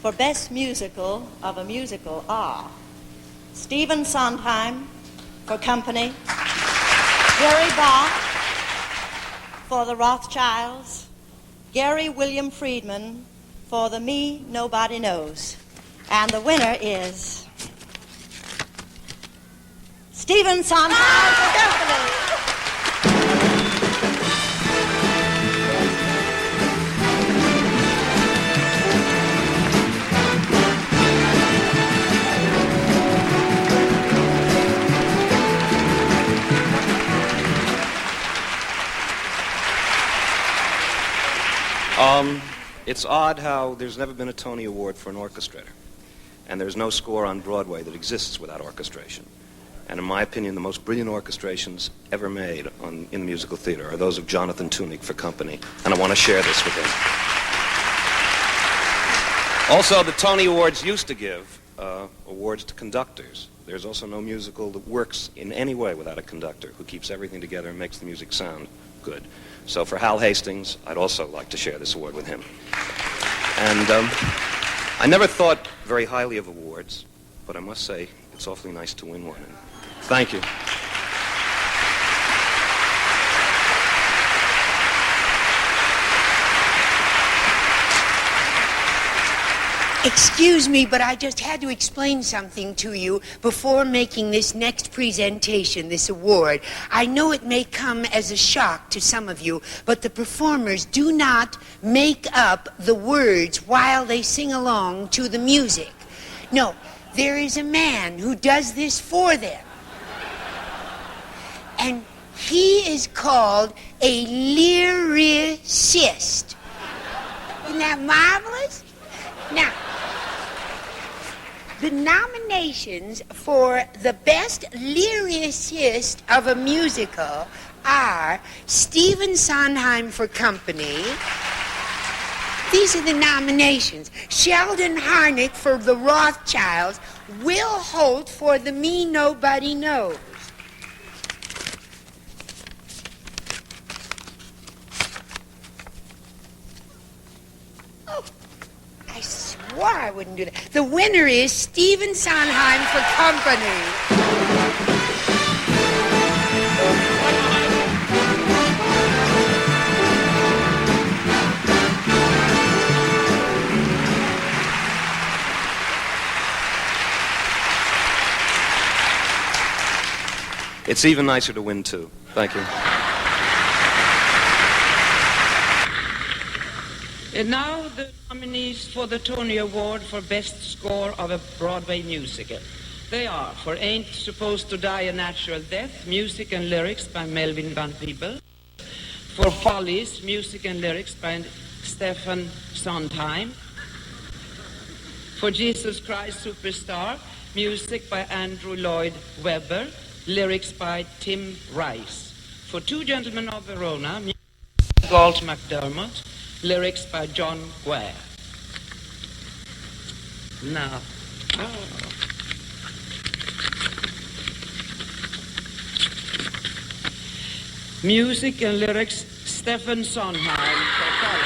for Best Musical of a Musical are Stephen Sondheim for Company, Gary Bach for The Rothschilds, Gary William Friedman for the Me Nobody Knows. And the winner is Stephen Sondheim for Company. It's odd how there's never been a Tony Award for an orchestrator, and there's no score on Broadway that exists without orchestration. And in my opinion, the most brilliant orchestrations ever made in the musical theater are those of Jonathan TONY for Company, and I want to share this with him. Also, the Tony Awards used to give awards to conductors. There's also no musical that works in any way without a conductor who keeps everything together and makes the music sound good. So for Hal Hastings, I'd also like to share this award with him. And I never thought very highly of awards, but I must say it's awfully nice to win one. And thank you. Excuse me, but I just had to explain something to you before making this next presentation, this award. I know it may come as a shock to some of you, but the performers do not make up the words while they sing along to the music. No, there is a man who does this for them. And he is called a lyricist. Isn't that marvelous? Now, the nominations for the Best Lyricist of a Musical are Stephen Sondheim for Company. These are the nominations. Sheldon Harnick for The Rothschilds. Will Holt for The Me Nobody Knows. I wouldn't do that. The winner is Stephen Sondheim for Company. It's even nicer to win, too. Thank you. And now the nominees for the Tony Award for Best Score of a Broadway Musical. They are for Ain't Supposed to Die a Natural Death, music and lyrics by Melvin Van Peebles. For Follies, music and lyrics by Stephen Sondheim. For Jesus Christ Superstar, music by Andrew Lloyd Webber, lyrics by Tim Rice. For Two Gentlemen of Verona, music by Galt MacDermot, lyrics by John Guare. Now, music and lyrics, Stephen Sondheim for Follies.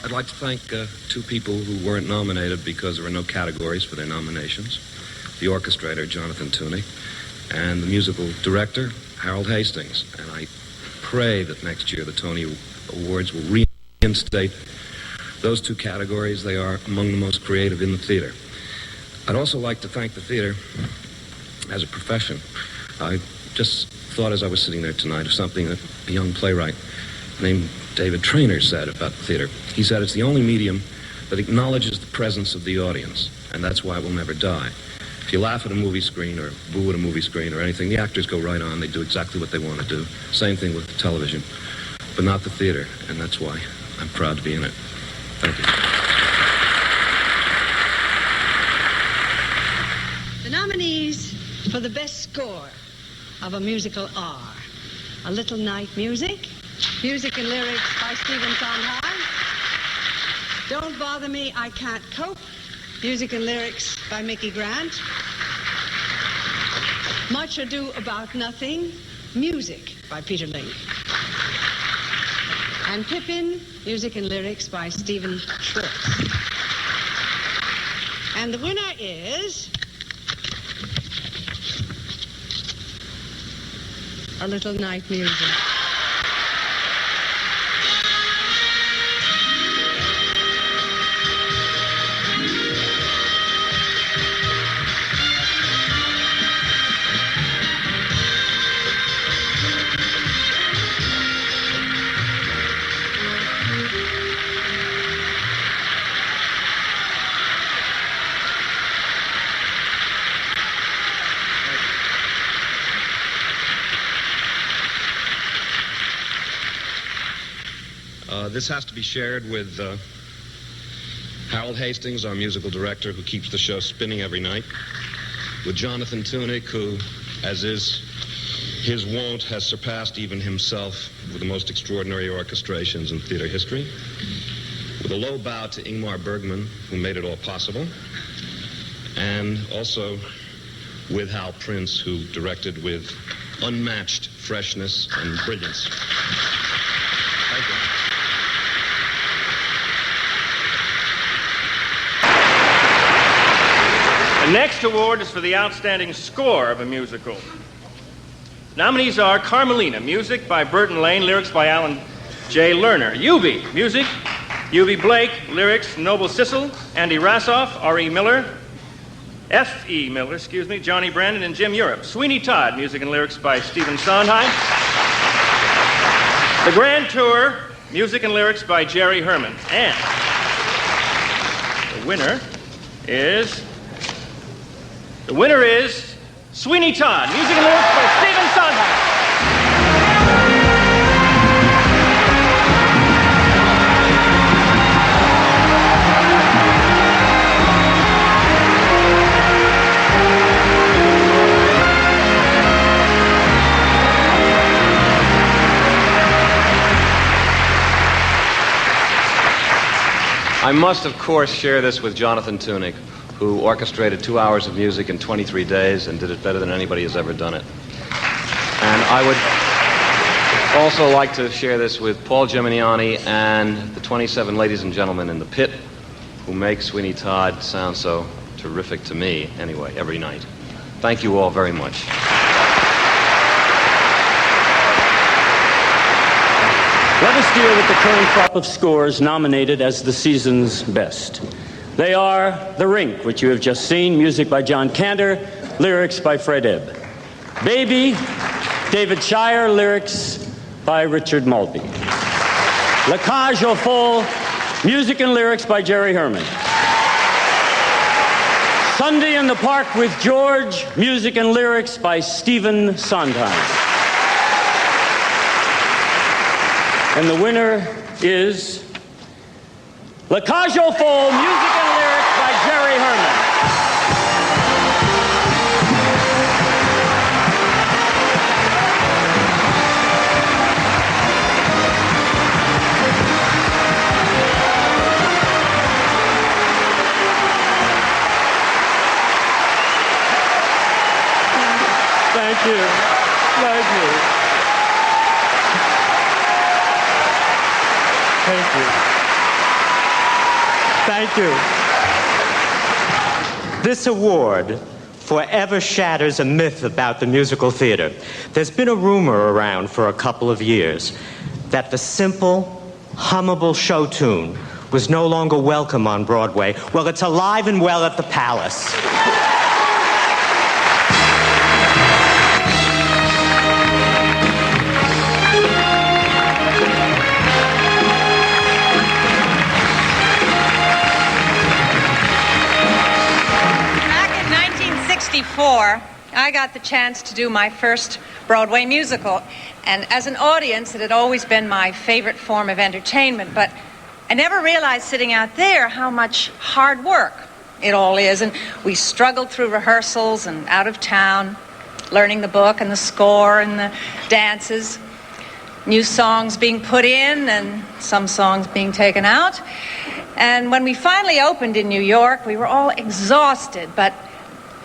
I'd like to thank two people who weren't nominated because there were no categories for their nominations. The orchestrator, Jonathan TONY, and the musical director, Harold Hastings. And I pray that next year the Tony Awards will reinstate those two categories. They are among the most creative in the theater. I'd also like to thank the theater as a profession. I just thought as I was sitting there tonight of something that a young playwright named David Traynor said about the theater. He said it's the only medium that acknowledges the presence of the audience, and that's why it will never die. If you laugh at a movie screen or boo at a movie screen or anything, the actors go right on. They do exactly what they want to do. Same thing with television, but not the theater, and that's why I'm proud to be in it. Thank you. for the best score of a musical are A Little Night Music, music and lyrics by Stephen Sondheim. Don't Bother Me, I Can't Cope, music and lyrics by Mickey Grant. Much Ado About Nothing, music by Peter Link. And Pippin, music and lyrics by Stephen Schwartz. And the winner is A Little Night Music. This has to be shared with Harold Hastings, our musical director, who keeps the show spinning every night, with Jonathan TONY, who, as is his wont, has surpassed even himself with the most extraordinary orchestrations in theater history, with a low bow to Ingmar Bergman, who made it all possible, and also with Hal Prince, who directed with unmatched freshness and brilliance. Thank you. The next award is for the outstanding score of a musical. Nominees are Carmelina, music by Burton Lane, lyrics by Alan J. Lerner. Eubie, music, Eubie Blake, lyrics, Noble Sissel, Andy Rassoff, R.E. Miller, F.E. Miller, Johnny Brandon, and Jim Europe. Sweeney Todd, music and lyrics by Stephen Sondheim. The Grand Tour, music and lyrics by Jerry Herman. And the winner is Sweeney Todd, music and lyrics by Stephen Sondheim. I must, of course, share this with Jonathan TONY, who orchestrated 2 hours of music in 23 days and did it better than anybody has ever done it. And I would also like to share this with Paul Geminiani and the 27 ladies and gentlemen in the pit who make Sweeney Todd sound so terrific to me, anyway, every night. Thank you all very much. Let us deal with the current crop of scores nominated as the season's best. They are The Rink, which you have just seen, music by John Cantor, lyrics by Fred Ebb. Baby, David Shire, lyrics by Richard Mulvey. La Cage aux Folles, music and lyrics by Jerry Herman. Sunday in the Park with George, music and lyrics by Stephen Sondheim. And the winner is La Cage aux Folles, music and lyrics by Jerry Herman. Thank you. Thank you. Thank you. Thank you. This award forever shatters a myth about the musical theater. There's been a rumor around for a couple of years that the simple, hummable show tune was no longer welcome on Broadway. Well, it's alive and well at the Palace. I got the chance to do my first Broadway musical, and as an audience it had always been my favorite form of entertainment, but I never realized sitting out there how much hard work it all is, and we struggled through rehearsals and out of town, learning the book and the score and the dances, new songs being put in and some songs being taken out. And when we finally opened in New York, we were all exhausted, but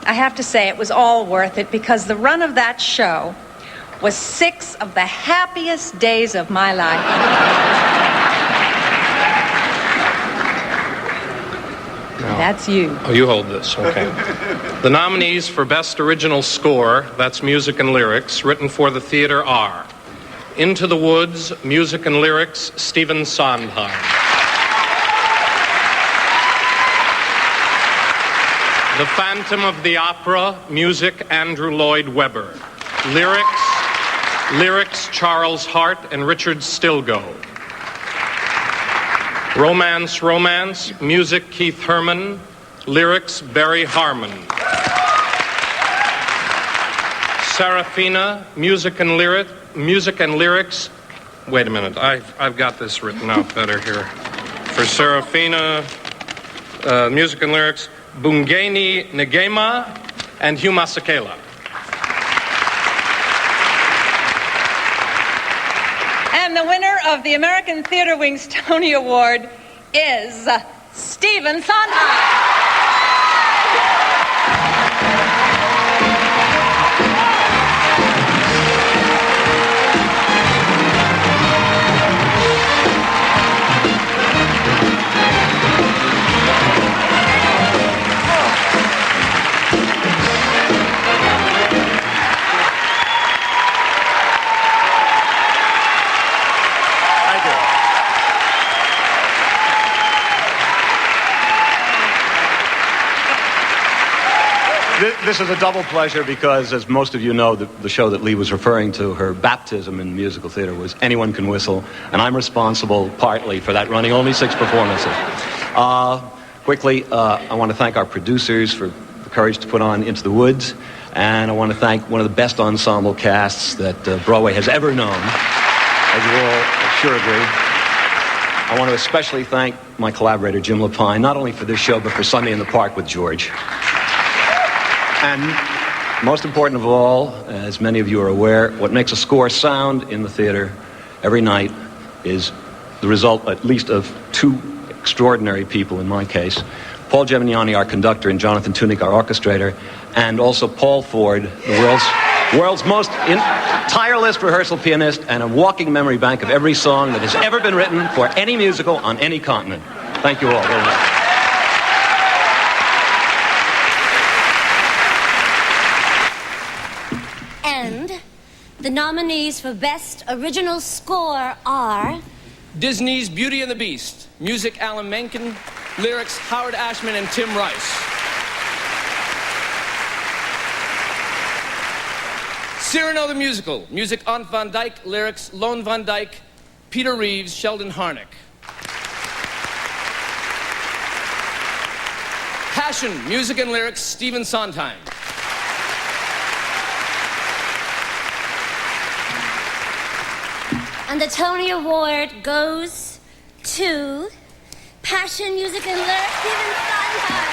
I have to say it was all worth it because the run of that show was 6 of the happiest days of my life. That's you. Oh, you hold this, okay. The nominees for Best Original Score, that's music and lyrics, written for the theater are Into the Woods, music and lyrics, Stephen Sondheim. The Phantom of the Opera, music, Andrew Lloyd Webber. Lyrics, Charles Hart and Richard Stilgoe. Romance, music, Keith Herman. Lyrics, Barry Harmon. Serafina, music and lyrics. Wait a minute, I've got this written out better here. For Serafina, music and lyrics, Bungeni Negema and Hugh Masekela. And the winner of the American Theatre Wing's Tony Award is Stephen Sondheim. This is a double pleasure because, as most of you know, the show that Lee was referring to, her baptism in musical theater, was Anyone Can Whistle, and I'm responsible partly for that, running only 6 performances. Quickly, I want to thank our producers for the courage to put on Into the Woods, and I want to thank one of the best ensemble casts that Broadway has ever known, as you all sure agree. I want to especially thank my collaborator, Jim Lapine, not only for this show, but for Sunday in the Park with George. And most important of all, as many of you are aware, what makes a score sound in the theater every night is the result, at least, of 2 extraordinary people, in my case. Paul Gemignani, our conductor, and Jonathan TONY, our orchestrator, and also Paul Ford, the world's most tireless rehearsal pianist and a walking memory bank of every song that has ever been written for any musical on any continent. Thank you all very much. The nominees for Best Original Score are Disney's Beauty and the Beast, music Alan Menken, lyrics Howard Ashman and Tim Rice. Cyrano the Musical, music Ant van Dyck, lyrics Lone van Dyck, Peter Reeves, Sheldon Harnick. Passion, music and lyrics Stephen Sondheim. And the Tony Award goes to Passion, Music and Lyrics, Stephen Sondheim.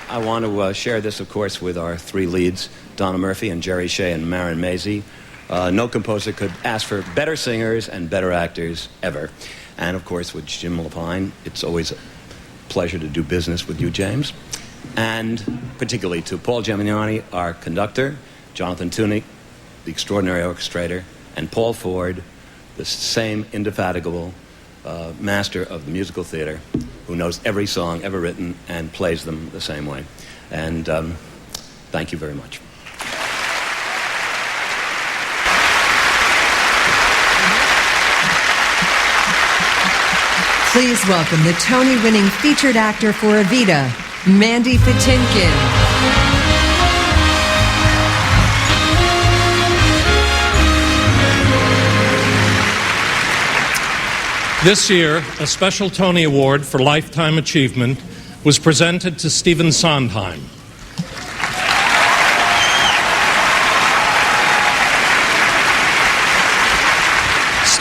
I want to share this, of course, with our 3 leads, Donna Murphy and Jerry Shea and Marin Mazey. No composer could ask for better singers and better actors ever. And, of course, with Jim Lapine, it's always a pleasure to do business with you, James. And particularly to Paul Gemignani, our conductor, Jonathan TONY, the extraordinary orchestrator, and Paul Ford, the same indefatigable master of the musical theater, who knows every song ever written and plays them the same way. And thank you very much. Please welcome the Tony-winning featured actor for Evita, Many Patinkin. This year, a special Tony Award for Lifetime Achievement was presented to Stephen Sondheim.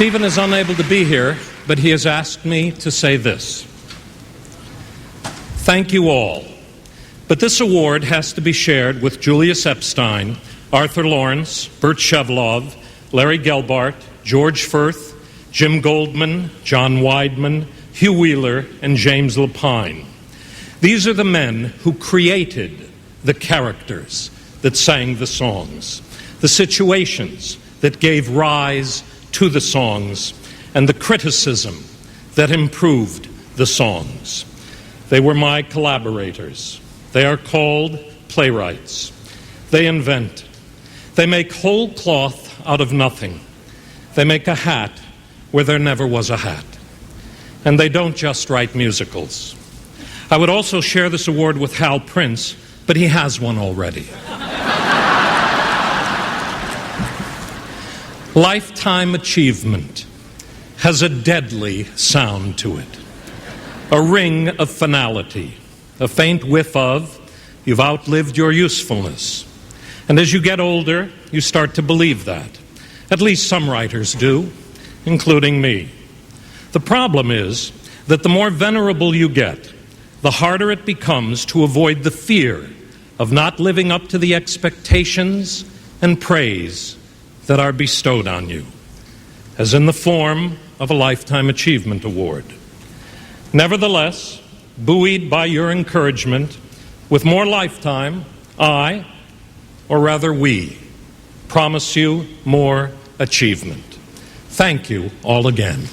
Stephen is unable to be here, but he has asked me to say this. Thank you all. But this award has to be shared with Julius Epstein, Arthur Lawrence, Bert Shevlov, Larry Gelbart, George Firth, Jim Goldman, John Weidman, Hugh Wheeler, and James Lapine. These are the men who created the characters that sang the songs, the situations that gave rise to the songs, and the criticism that improved the songs. They were my collaborators. They are called playwrights. They invent. They make whole cloth out of nothing. They make a hat where there never was a hat. And they don't just write musicals. I would also share this award with Hal Prince, but he has one already. Lifetime achievement has a deadly sound to it, a ring of finality, a faint whiff of, you've outlived your usefulness. And as you get older, you start to believe that. At least some writers do, including me. The problem is that the more venerable you get, the harder it becomes to avoid the fear of not living up to the expectations and praise that are bestowed on you, as in the form of a Lifetime Achievement Award. Nevertheless, buoyed by your encouragement, with more lifetime, I, or rather we, promise you more achievement. Thank you all again.